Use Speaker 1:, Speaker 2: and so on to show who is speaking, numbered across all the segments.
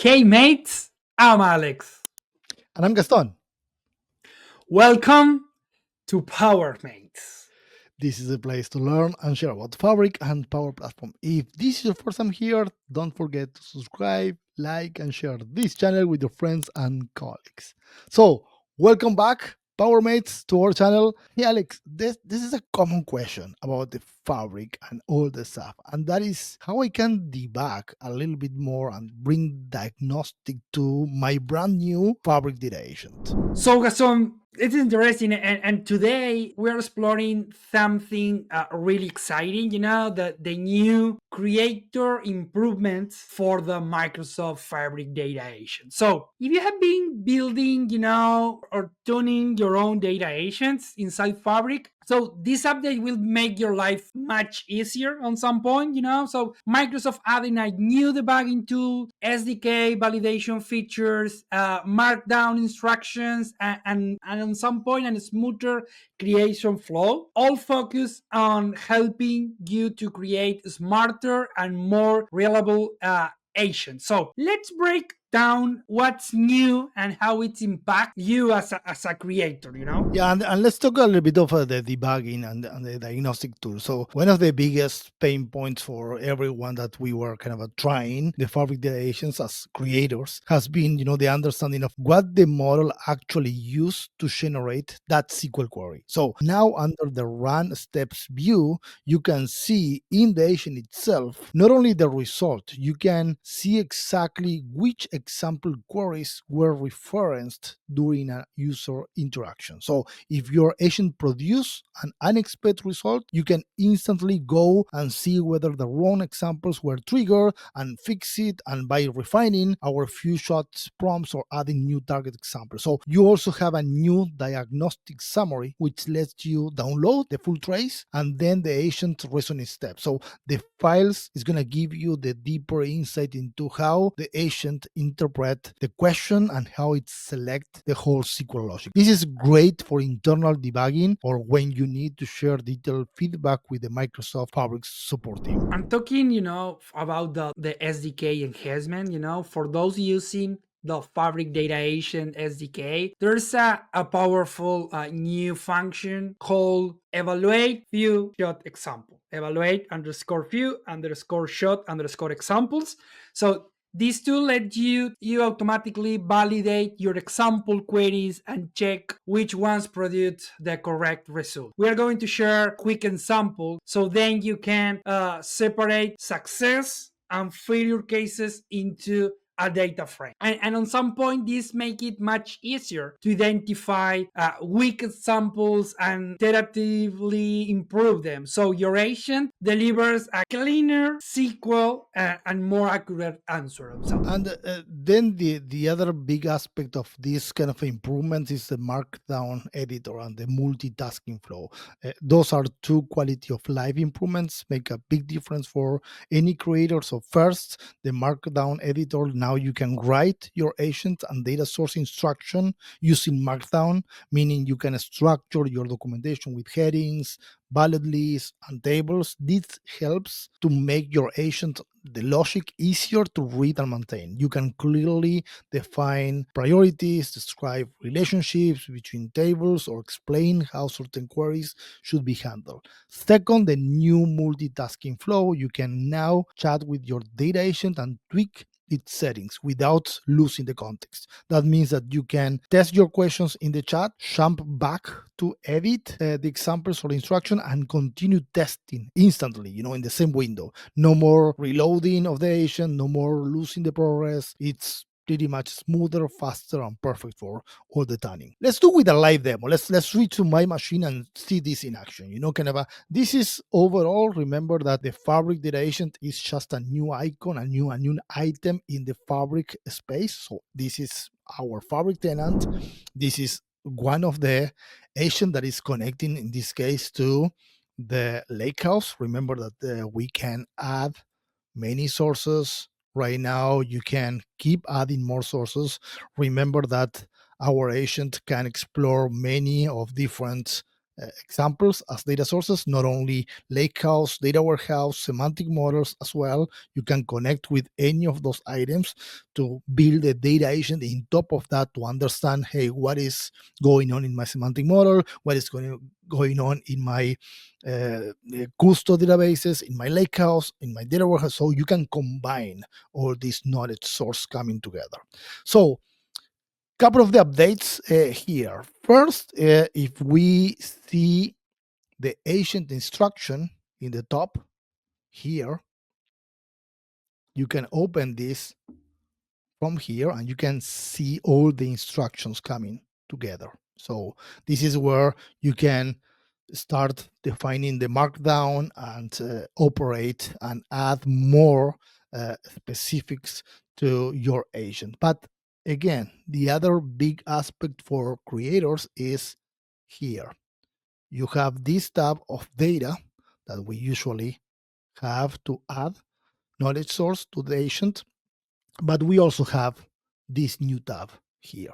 Speaker 1: Hey mates, I'm Alex.
Speaker 2: And I'm Gaston.
Speaker 1: Welcome to Power Mates.
Speaker 2: This is a place to learn and share about Fabric and Power Platform. If this is your first time here, don't forget to subscribe, like, and share this channel with your friends and colleagues. So, welcome back, Power Mates, to our channel. Hey, Alex, this is a common question about the Fabric and all the stuff, and that is how I can debug a little bit more and bring diagnostic to my brand new Fabric data agent.
Speaker 1: So, Gaston, it's interesting, and today we're exploring something really exciting. The new creator improvements for the Microsoft Fabric data agent. So, if you have been building, or tuning your own data agents inside Fabric, so this update will make your life much easier on some point. So Microsoft adding a new debugging tool, SDK validation features, Markdown instructions, and on some point a smoother creation flow, all focused on helping you to create smarter and more reliable agents. So let's break down what's new and how it impacts you as a creator.
Speaker 2: Yeah, and let's talk a little bit of the debugging and the diagnostic tool. So one of the biggest pain points for everyone that we were kind of trying the Fabric data agents as creators has been, the understanding of what the model actually used to generate that SQL query. So now under the run steps view, you can see in the agent itself not only the result, you can see exactly which example queries were referenced during a user interaction. So if your agent produce an unexpected result, you can instantly go and see whether the wrong examples were triggered and fix it, and by refining our few shots prompts or adding new target examples. So you also have a new diagnostic summary which lets you download the full trace and then the agent reasoning steps. So the files is going to give you the deeper insight into how the agent interpret the question and how it select the whole SQL logic. This is great for internal debugging or when you need to share detailed feedback with the Microsoft Fabric support team.
Speaker 1: I'm talking, about the SDK enhancement, for those using the Fabric Data Agent SDK, there's a powerful new function called evaluate view shot example. Evaluate underscore view underscore shot underscore examples. So this tool lets you automatically validate your example queries and check which ones produce the correct result. We are going to share a quick example so then you can separate success and failure cases into a data frame. And on some point, this make it much easier to identify weak examples and iteratively improve them. So your agent delivers a cleaner SQL and more accurate answer.
Speaker 2: And then the other big aspect of this kind of improvements is the Markdown editor and the multitasking flow. Those are two quality of life improvements, make a big difference for any creator. So first, the Markdown editor, now you can write your agent and data source instruction using Markdown, meaning you can structure your documentation with headings, bullet lists, and tables. This helps to make your agent the logic easier to read and maintain. You can clearly define priorities, describe relationships between tables, or explain how certain queries should be handled. Second, the new multitasking flow. You can now chat with your data agent and tweak its settings without losing the context. That means that you can test your questions in the chat, jump back to edit the examples or instruction, and continue testing instantly, in the same window. No more reloading of the agent, no more losing the progress. It's pretty much smoother, faster, and perfect for all the tuning. Let's do with a live demo. Let's reach to my machine and see this in action. This is overall. Remember that the Fabric data agent is just a new icon, a new item in the Fabric space. So this is our Fabric tenant. This is one of the agent that is connecting in this case to the lakehouse. Remember that we can add many sources. Right now, you can keep adding more sources. Remember that our agent can explore many of different examples as data sources, not only lakehouse, data warehouse, semantic models as well. You can connect with any of those items to build a data agent in top of that to understand, hey, what is going on in my semantic model, what is going on in my custo databases, in my lakehouse, in my data warehouse. So you can combine all these knowledge source coming together. So couple of the updates here. First, if we see the agent instruction in the top here, you can open this from here and you can see all the instructions coming together. So this is where you can start defining the markdown and operate and add more specifics to your agent. But again, the other big aspect for creators is here. You have this tab of data that we usually have to add knowledge source to the agent, but we also have this new tab here.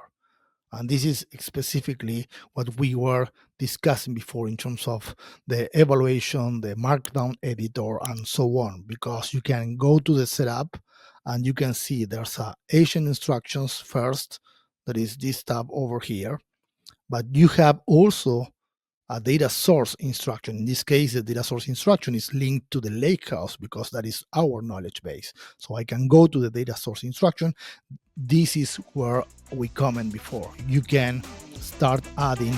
Speaker 2: And this is specifically what we were discussing before in terms of the evaluation, the markdown editor, and so on, because you can go to the setup and you can see there's a agent instructions first, that is this tab over here, but you have also a data source instruction. In this case, the data source instruction is linked to the lakehouse because that is our knowledge base. So I can go to the data source instruction. This is where we comment before. You can start adding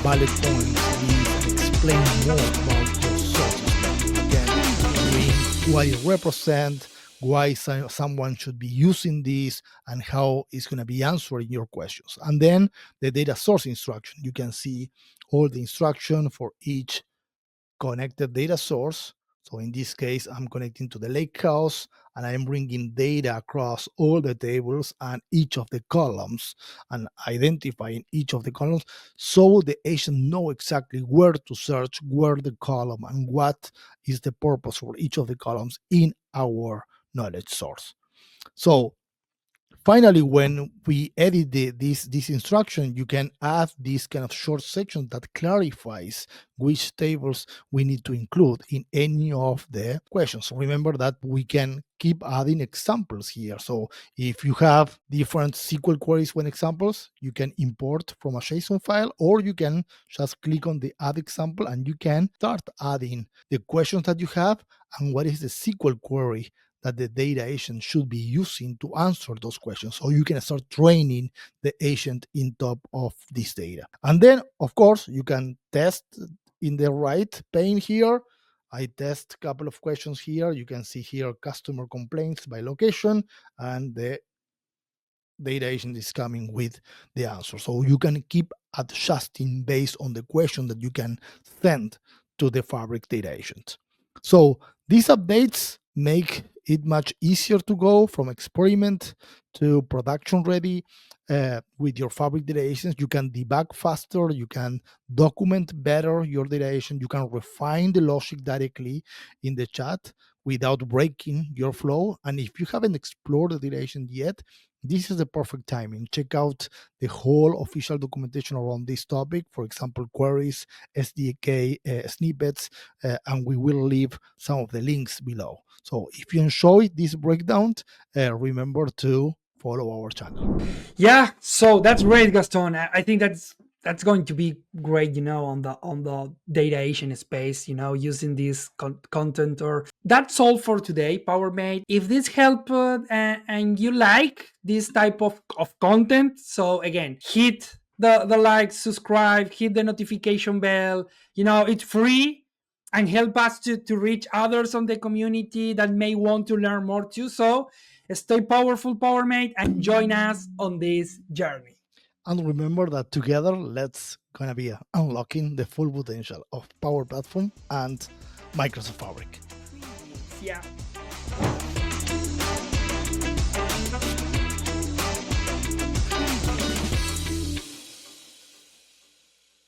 Speaker 2: bullet points, links, and explain more about your sources. You can bring what it represents, why someone should be using this, and how it's going to be answering your questions. And then the data source instruction. You can see all the instruction for each connected data source. So in this case, I'm connecting to the lakehouse and I'm bringing data across all the tables and each of the columns and identifying each of the columns so the agent know exactly where to search, where the column, and what is the purpose for each of the columns in our knowledge source. So finally, when we edit this instruction, you can add this kind of short section that clarifies which tables we need to include in any of the questions. Remember that we can keep adding examples here. So if you have different SQL queries when examples, you can import from a JSON file, or you can just click on the add example and you can start adding the questions that you have and what is the SQL query that the data agent should be using to answer those questions. So you can start training the agent in top of this data. And then, of course, you can test in the right pane here. I test a couple of questions here. You can see here customer complaints by location, and the data agent is coming with the answer. So you can keep adjusting based on the question that you can send to the Fabric data agent. So these updates make it much easier to go from experiment to production ready with your Fabric data agents. You can debug faster, you can document better your data agent, you can refine the logic directly in the chat without breaking your flow. And if you haven't explored the data agent yet, this is the perfect timing. Check out the whole official documentation around this topic, for example, queries, SDK snippets, and we will leave some of the links below. So if you enjoy this breakdown, remember to follow our channel.
Speaker 1: Yeah, so that's great, Gaston. I think that's going to be great, on the data Asian space, using this content. Or that's all for today, PowerMate. If this helped and you like this type of content, so again, hit the like, subscribe, hit the notification bell. It's free and help us to reach others on the community that may want to learn more too. So stay powerful, PowerMate, and join us on this journey.
Speaker 2: And remember that together, let's gonna be unlocking the full potential of Power Platform and Microsoft Fabric.
Speaker 1: Yeah.